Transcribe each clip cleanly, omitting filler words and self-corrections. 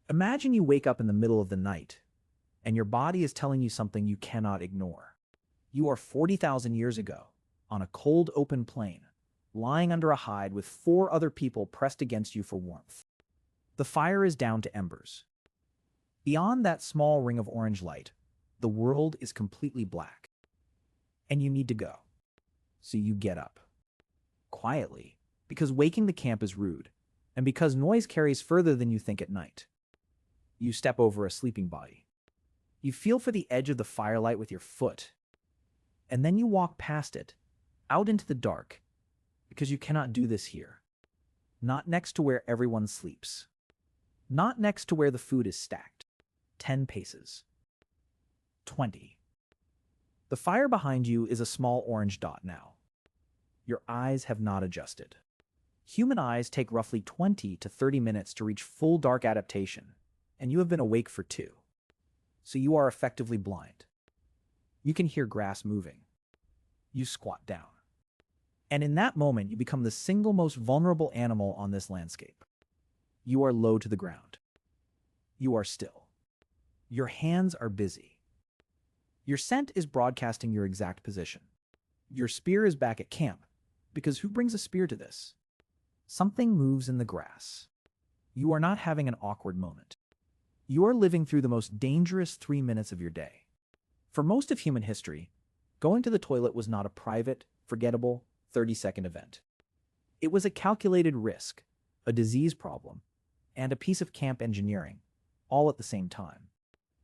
Imagine you wake up in the middle of the night, and your body is telling you something you cannot ignore. You are 40,000 years ago, on a cold open plain, lying under a hide with 4 other people pressed against you for warmth. The fire is down to embers. Beyond that small ring of orange light, the world is completely black. And you need to go. So you get up. Quietly, because waking the camp is rude, and because noise carries further than you think at night. You step over a sleeping body. You feel for the edge of the firelight with your foot, and then you walk past it, out into the dark, because you cannot do this here. Not next to where everyone sleeps. Not next to where the food is stacked. 10 paces. 20. The fire behind you is a small orange dot now. Your eyes have not adjusted. Human eyes take roughly 20 to 30 minutes to reach full dark adaptation, and you have been awake for 2. So you are effectively blind. You can hear grass moving. You squat down. And in that moment, you become the single most vulnerable animal on this landscape. You are low to the ground. You are still. Your hands are busy. Your scent is broadcasting your exact position. Your spear is back at camp, because who brings a spear to this? Something moves in the grass. You are not having an awkward moment. You are living through the most dangerous 3 minutes of your day. For most of human history, going to the toilet was not a private, forgettable, 30-second event. It was a calculated risk, a disease problem, and a piece of camp engineering, all at the same time.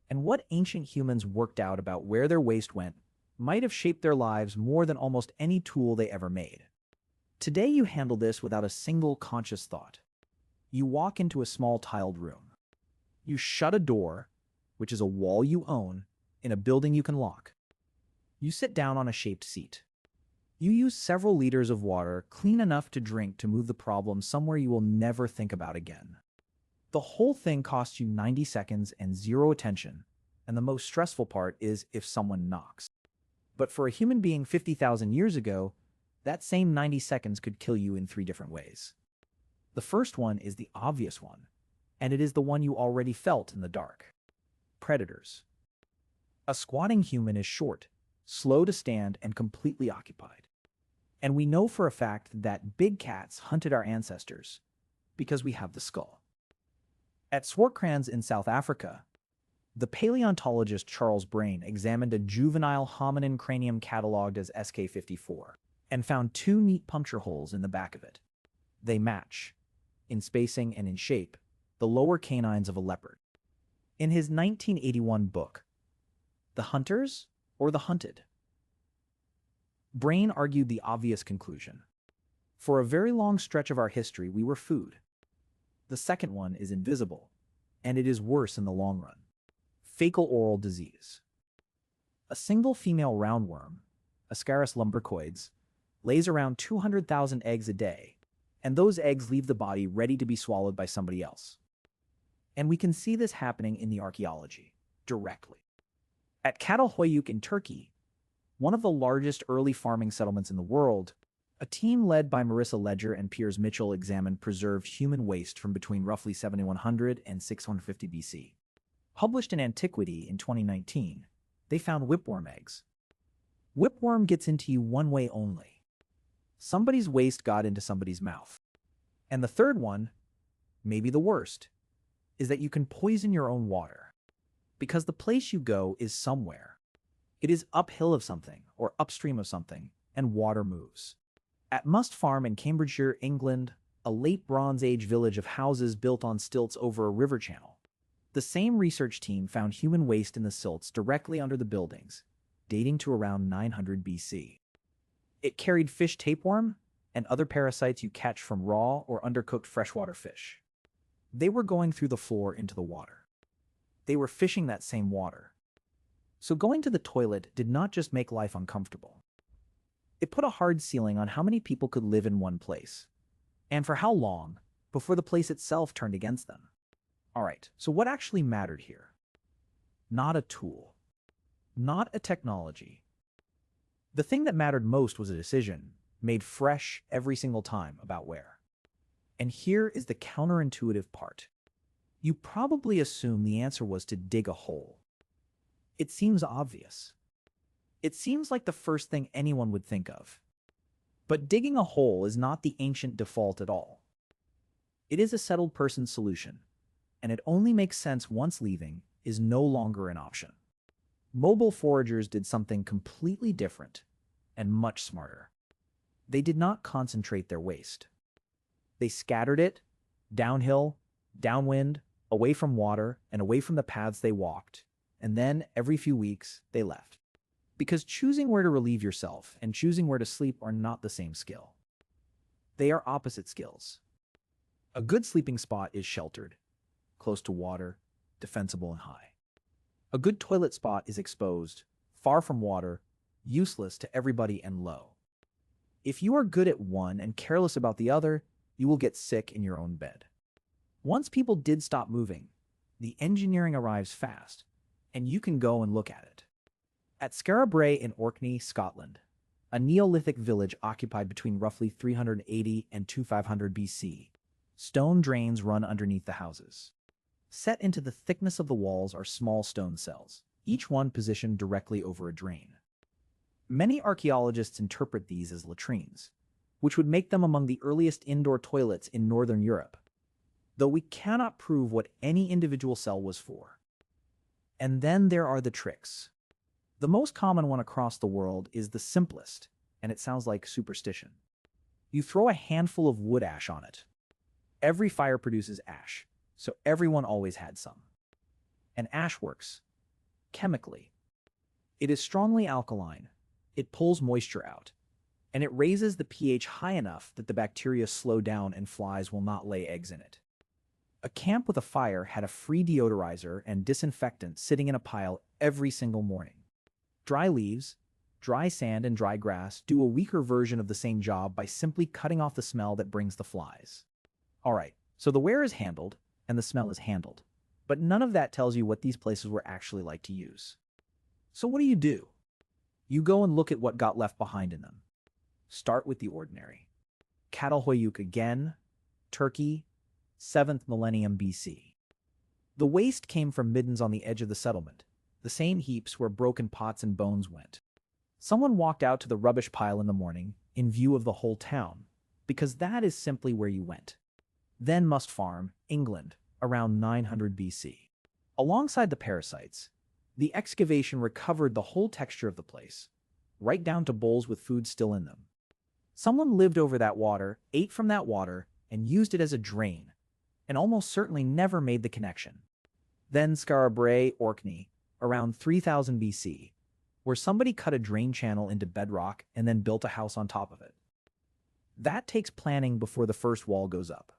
And what ancient humans worked out about where their waste went might have shaped their lives more than almost any tool they ever made. Today you handle this without a single conscious thought. You walk into a small tiled room. You shut a door, which is a wall you own, in a building you can lock. You sit down on a shaped seat. You use several liters of water, clean enough to drink, to move the problem somewhere you will never think about again. The whole thing costs you 90 seconds and 0 attention, and the most stressful part is if someone knocks. But for a human being 50,000 years ago, that same 90 seconds could kill you in 3 different ways. The first one is the obvious one, and it is the one you already felt in the dark. Predators. A squatting human is short, slow to stand, and completely occupied. And we know for a fact that big cats hunted our ancestors because we have the skull. At Swartkrans in South Africa, the paleontologist Charles Brain examined a juvenile hominin cranium catalogued as SK54 and found 2 neat puncture holes in the back of it. They match, in spacing and in shape, the lower canines of a leopard. In his 1981 book, The Hunters or the Hunted, Brain argued the obvious conclusion. For a very long stretch of our history, we were food. The second one is invisible, and it is worse in the long run. Faecal-oral disease. A single female roundworm, Ascaris lumbricoides, lays around 200,000 eggs a day, and those eggs leave the body ready to be swallowed by somebody else. And we can see this happening in the archaeology, directly. At Çatalhöyük in Turkey, one of the largest early farming settlements in the world, a team led by Marissa Ledger and Piers Mitchell examined preserved human waste from between roughly 7100 and 650 BC. Published in Antiquity in 2019, they found whipworm eggs. Whipworm gets into you one way only. Somebody's waste got into somebody's mouth. And the third one, maybe the worst, is that you can poison your own water. Because the place you go is somewhere. It is uphill of something, or upstream of something, and water moves. At Must Farm in Cambridgeshire, England, a late Bronze Age village of houses built on stilts over a river channel, the same research team found human waste in the silts directly under the buildings, dating to around 900 BC. It carried fish tapeworm and other parasites you catch from raw or undercooked freshwater fish. They were going through the floor into the water. They were fishing that same water. So going to the toilet did not just make life uncomfortable. It put a hard ceiling on how many people could live in one place, and for how long before the place itself turned against them. Alright, so what actually mattered here? Not a tool. Not a technology. The thing that mattered most was a decision, made fresh every single time, about where. And here is the counterintuitive part. You probably assume the answer was to dig a hole. It seems obvious. It seems like the first thing anyone would think of. But digging a hole is not the ancient default at all. It is a settled person's solution, and it only makes sense once leaving is no longer an option. Mobile foragers did something completely different and much smarter. They did not concentrate their waste. They scattered it downhill, downwind, away from water, and away from the paths they walked, and then every few weeks they left. Because choosing where to relieve yourself and choosing where to sleep are not the same skill. They are opposite skills. A good sleeping spot is sheltered, close to water, defensible and high. A good toilet spot is exposed, far from water, useless to everybody and low. If you are good at one and careless about the other, you will get sick in your own bed. Once people did stop moving, the engineering arrives fast, and you can go and look at it. At Scarabray in Orkney, Scotland, a Neolithic village occupied between roughly 380 and 2500 BC, stone drains run underneath the houses. Set into the thickness of the walls are small stone cells, each one positioned directly over a drain. Many archaeologists interpret these as latrines, which would make them among the earliest indoor toilets in Northern Europe, though we cannot prove what any individual cell was for. And then there are the tricks. The most common one across the world is the simplest, and it sounds like superstition. You throw a handful of wood ash on it. Every fire produces ash, so everyone always had some. And ash works chemically. It is strongly alkaline, it pulls moisture out, and it raises the pH high enough that the bacteria slow down and flies will not lay eggs in it. A camp with a fire had a free deodorizer and disinfectant sitting in a pile every single morning. Dry leaves, dry sand, and dry grass do a weaker version of the same job by simply cutting off the smell that brings the flies. Alright, so the where is handled, and the smell is handled. But none of that tells you what these places were actually like to use. So what do? You go and look at what got left behind in them. Start with the ordinary. Çatalhöyük again, Turkey, 7th millennium BC. The waste came from middens on the edge of the settlement, the same heaps where broken pots and bones went. Someone walked out to the rubbish pile in the morning, in view of the whole town, because that is simply where you went. Then Must Farm, England, around 900 BC. Alongside the parasites, the excavation recovered the whole texture of the place, right down to bowls with food still in them. Someone lived over that water, ate from that water, and used it as a drain, and almost certainly never made the connection. Then Scarabray, Orkney, around 3000 BC, where somebody cut a drain channel into bedrock and then built a house on top of it. That takes planning before the first wall goes up.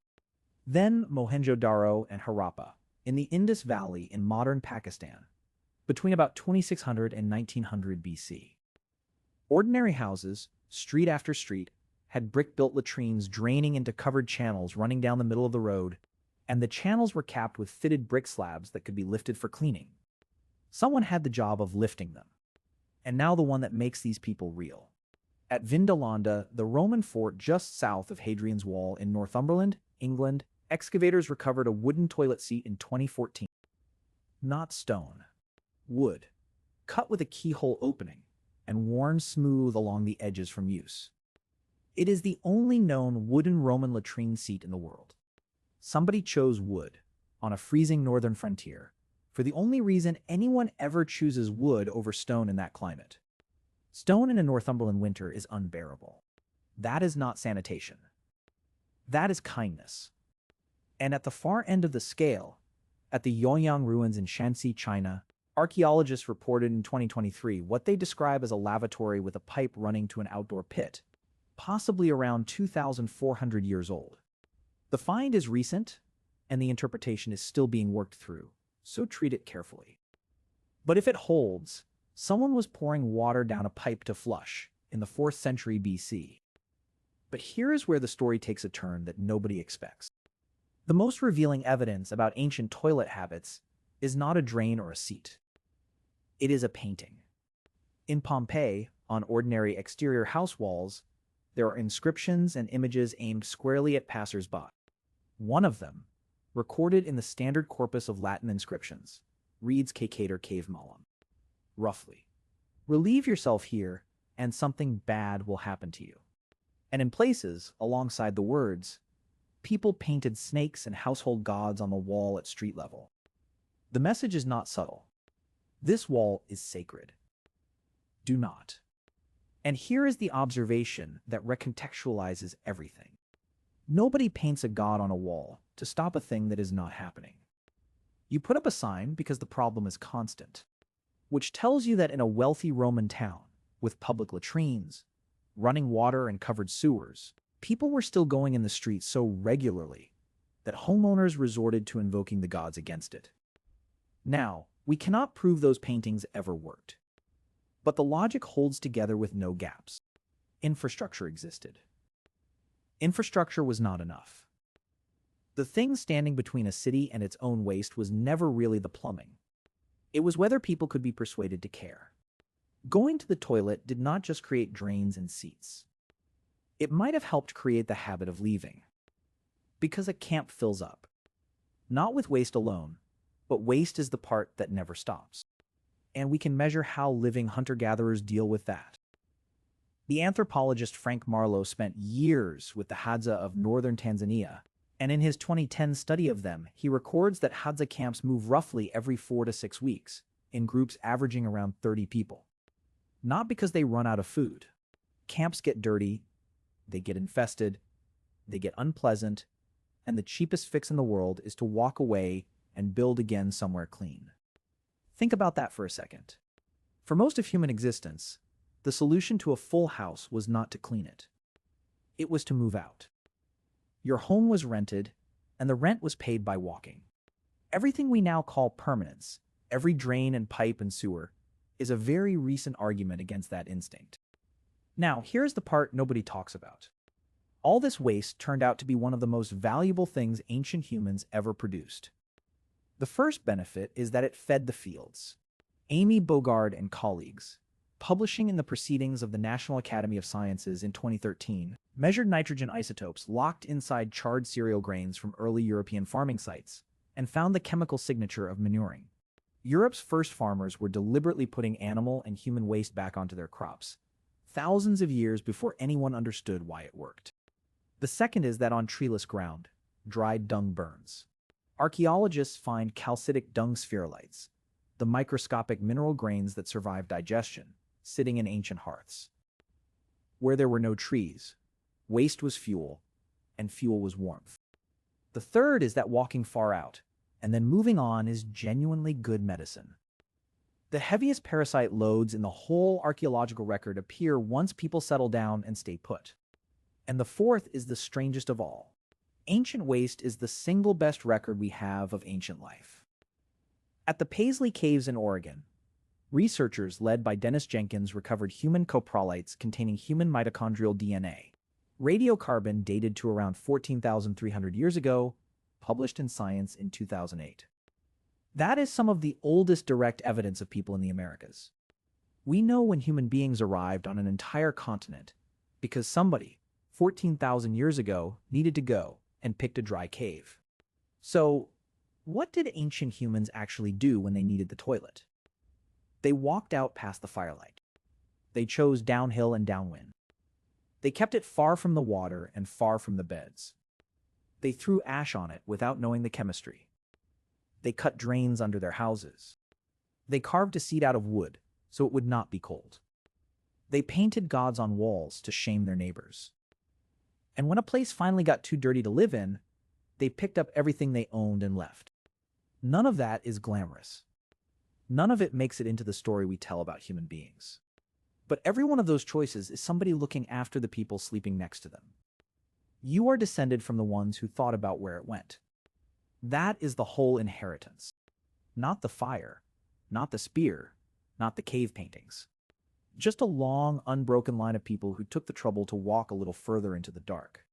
Then Mohenjo-Daro and Harappa, in the Indus Valley in modern Pakistan, between about 2600 and 1900 BC. Ordinary houses, street after street, had brick-built latrines draining into covered channels running down the middle of the road, and the channels were capped with fitted brick slabs that could be lifted for cleaning. Someone had the job of lifting them. And now the one that makes these people real. At Vindolanda, the Roman fort just south of Hadrian's Wall in Northumberland, England, excavators recovered a wooden toilet seat in 2014. Not stone. Wood. Cut with a keyhole opening and worn smooth along the edges from use. It is the only known wooden Roman latrine seat in the world. Somebody chose wood, on a freezing northern frontier, for the only reason anyone ever chooses wood over stone in that climate. Stone in a Northumberland winter is unbearable. That is not sanitation. That is kindness. And at the far end of the scale, at the Yuanyang ruins in Shanxi, China, archaeologists reported in 2023 what they describe as a lavatory with a pipe running to an outdoor pit, possibly around 2,400 years old. The find is recent, and the interpretation is still being worked through, so treat it carefully. But if it holds, someone was pouring water down a pipe to flush in the 4th century BC. But here is where the story takes a turn that nobody expects. The most revealing evidence about ancient toilet habits is not a drain or a seat. It is a painting. In Pompeii, on ordinary exterior house walls, there are inscriptions and images aimed squarely at passers-by. One of them, recorded in the standard corpus of Latin inscriptions, reads Cacator Cave Malum. Roughly, relieve yourself here, and something bad will happen to you. And in places, alongside the words, people painted snakes and household gods on the wall at street level. The message is not subtle. This wall is sacred. Do not. And here is the observation that recontextualizes everything. Nobody paints a god on a wall to stop a thing that is not happening. You put up a sign because the problem is constant, which tells you that in a wealthy Roman town, with public latrines, running water and covered sewers, people were still going in the streets so regularly that homeowners resorted to invoking the gods against it. Now, we cannot prove those paintings ever worked. But the logic holds together with no gaps. Infrastructure existed. Infrastructure was not enough. The thing standing between a city and its own waste was never really the plumbing. It was whether people could be persuaded to care. Going to the toilet did not just create drains and seats. It might have helped create the habit of leaving. Because a camp fills up. Not with waste alone, but waste is the part that never stops. And we can measure how living hunter-gatherers deal with that. The anthropologist Frank Marlowe spent years with the Hadza of northern Tanzania, and in his 2010 study of them, he records that Hadza camps move roughly every 4 to 6 weeks, in groups averaging around 30 people. Not because they run out of food. Camps get dirty, they get infested, they get unpleasant, and the cheapest fix in the world is to walk away and build again somewhere clean. Think about that for a second. For most of human existence, the solution to a full house was not to clean it. It was to move out. Your home was rented, and the rent was paid by walking. Everything we now call permanence, every drain and pipe and sewer, is a very recent argument against that instinct. Now, here's the part nobody talks about. All this waste turned out to be one of the most valuable things ancient humans ever produced. The first benefit is that it fed the fields. Amy Bogard and colleagues, publishing in the Proceedings of the National Academy of Sciences in 2013, measured nitrogen isotopes locked inside charred cereal grains from early European farming sites and found the chemical signature of manuring. Europe's first farmers were deliberately putting animal and human waste back onto their crops, thousands of years before anyone understood why it worked. The second is that on treeless ground, dried dung burns. Archaeologists find calcitic dung spherulites, the microscopic mineral grains that survive digestion, sitting in ancient hearths. Where there were no trees, waste was fuel, and fuel was warmth. The third is that walking far out, and then moving on is genuinely good medicine. The heaviest parasite loads in the whole archaeological record appear once people settle down and stay put. And the fourth is the strangest of all. Ancient waste is the single best record we have of ancient life. At the Paisley Caves in Oregon, researchers led by Dennis Jenkins recovered human coprolites containing human mitochondrial DNA, radiocarbon dated to around 14,300 years ago, published in Science in 2008. That is some of the oldest direct evidence of people in the Americas. We know when human beings arrived on an entire continent because somebody, 14,000 years ago, needed to go and picked a dry cave. So, what did ancient humans actually do when they needed the toilet? They walked out past the firelight. They chose downhill and downwind. They kept it far from the water and far from the beds. They threw ash on it without knowing the chemistry. They cut drains under their houses. They carved a seat out of wood so it would not be cold. They painted gods on walls to shame their neighbors. And when a place finally got too dirty to live in, they picked up everything they owned and left. None of that is glamorous. None of it makes it into the story we tell about human beings. But every one of those choices is somebody looking after the people sleeping next to them. You are descended from the ones who thought about where it went. That is the whole inheritance. Not the fire, not the spear, not the cave paintings. Just a long, unbroken line of people who took the trouble to walk a little further into the dark.